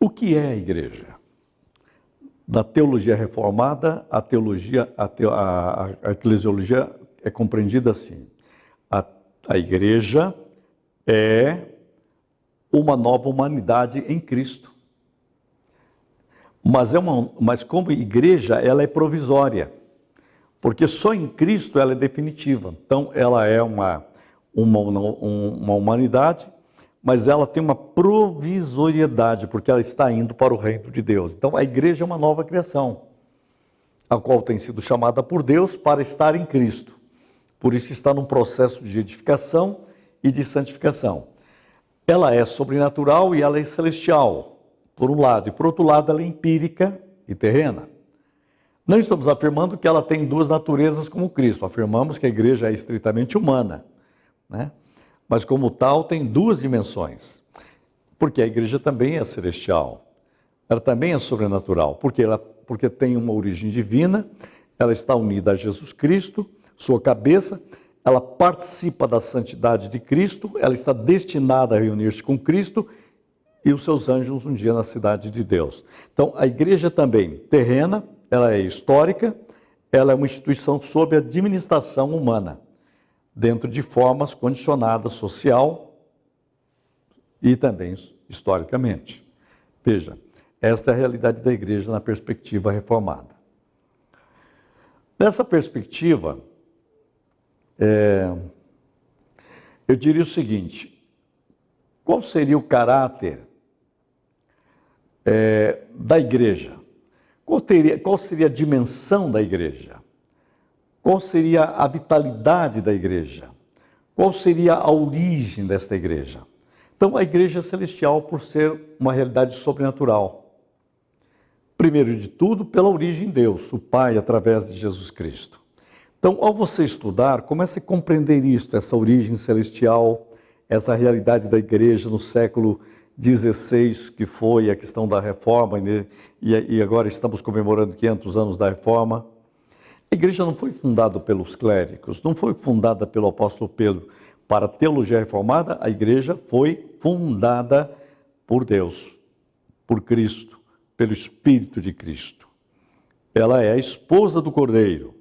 O que é a igreja? Na teologia reformada, a eclesiologia é compreendida assim. A igreja é uma nova humanidade em Cristo. Mas como igreja, ela é provisória, porque só em Cristo ela é definitiva. Então, ela é uma humanidade, mas ela tem uma provisoriedade, porque ela está indo para o reino de Deus. Então, a igreja é uma nova criação, a qual tem sido chamada por Deus para estar em Cristo. Por isso está num processo de edificação e de santificação. Ela é sobrenatural e ela é celestial, por um lado. E por outro lado, ela é empírica e terrena. Não estamos afirmando que ela tem duas naturezas como Cristo. Afirmamos que a igreja é estritamente humana, né? Mas como tal tem duas dimensões. Porque a igreja também é celestial. Ela também é sobrenatural. Porque tem uma origem divina, ela está unida a Jesus Cristo, sua cabeça, ela participa da santidade de Cristo, ela está destinada a reunir-se com Cristo e os seus anjos um dia na cidade de Deus. Então, a igreja também terrena, ela é histórica, ela é uma instituição sob a administração humana, dentro de formas condicionadas social e também historicamente. Veja, esta é a realidade da igreja na perspectiva reformada. Nessa perspectiva, eu diria o seguinte: qual seria o caráter da igreja? Qual seria a dimensão da igreja? Qual seria a vitalidade da igreja? Qual seria a origem desta igreja? Então, a igreja é celestial por ser uma realidade sobrenatural. Primeiro de tudo, pela origem de Deus, o Pai, através de Jesus Cristo. Então, ao você estudar, comece a compreender isto, essa origem celestial, essa realidade da igreja no século XVI, que foi a questão da reforma, e agora estamos comemorando 500 anos da reforma. A igreja não foi fundada pelos clérigos, não foi fundada pelo apóstolo Pedro. Para a teologia reformada, a igreja foi fundada por Deus, por Cristo, pelo Espírito de Cristo. Ela é a esposa do Cordeiro.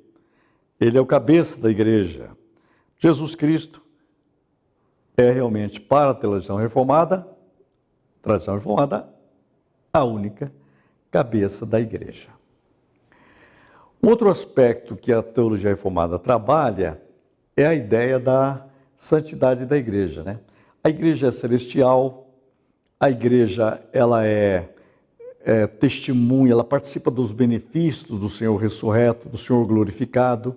Ele é o cabeça da igreja. Jesus Cristo é realmente, para a tradição reformada, a única cabeça da igreja. Um outro aspecto que a teologia reformada trabalha é a ideia da santidade da igreja, né? A igreja é celestial, a igreja ela é testemunha, ela participa dos benefícios do Senhor ressurreto, do Senhor glorificado.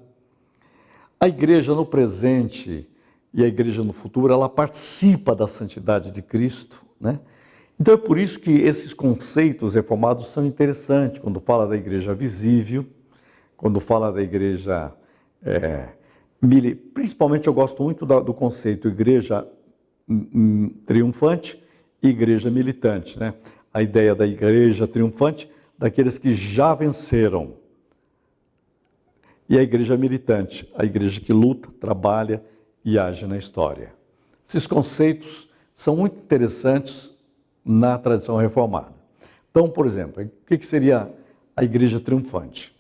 A igreja no presente e a igreja no futuro, ela participa da santidade de Cristo, né? Então é por isso que esses conceitos reformados são interessantes, quando fala da igreja visível, quando fala da igreja, principalmente eu gosto muito do conceito igreja triunfante e igreja militante, né? A ideia da igreja triunfante, daqueles que já venceram. E a igreja militante, a igreja que luta, trabalha e age na história. Esses conceitos são muito interessantes na tradição reformada. Então, por exemplo, o que seria a igreja triunfante?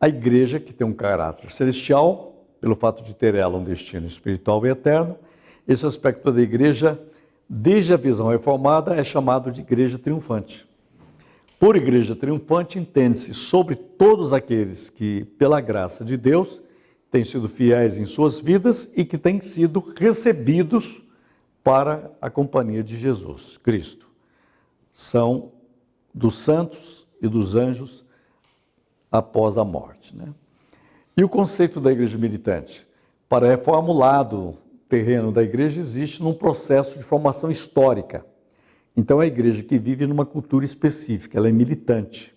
A igreja que tem um caráter celestial, pelo fato de ter ela um destino espiritual e eterno. Esse aspecto da igreja, desde a visão reformada, é chamado de igreja triunfante. Por igreja triunfante, entende-se sobre todos aqueles que, pela graça de Deus, têm sido fiéis em suas vidas e que têm sido recebidos para a companhia de Jesus Cristo. São dos santos e dos anjos após a morte, né? E o conceito da igreja militante? Para a reforma, o lado terreno da igreja existe num processo de formação histórica. Então, é a igreja que vive numa cultura específica, ela é militante.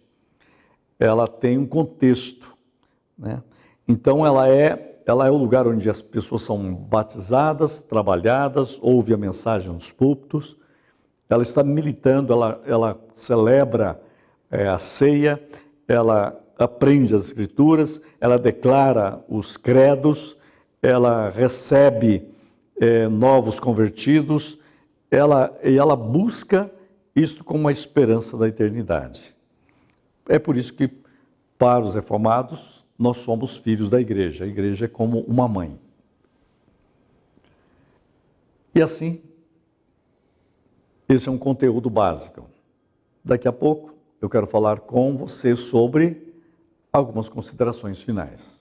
Ela tem um contexto, né? Então, ela é o lugar onde as pessoas são batizadas, trabalhadas, ouve a mensagem nos púlpitos. Ela está militando, ela celebra a ceia, ela aprende as escrituras, ela declara os credos, ela recebe novos convertidos, ela busca isto como a esperança da eternidade. É por isso que, para os reformados, nós somos filhos da igreja. A igreja é como uma mãe. E assim, esse é um conteúdo básico. Daqui a pouco, eu quero falar com você sobre algumas considerações finais.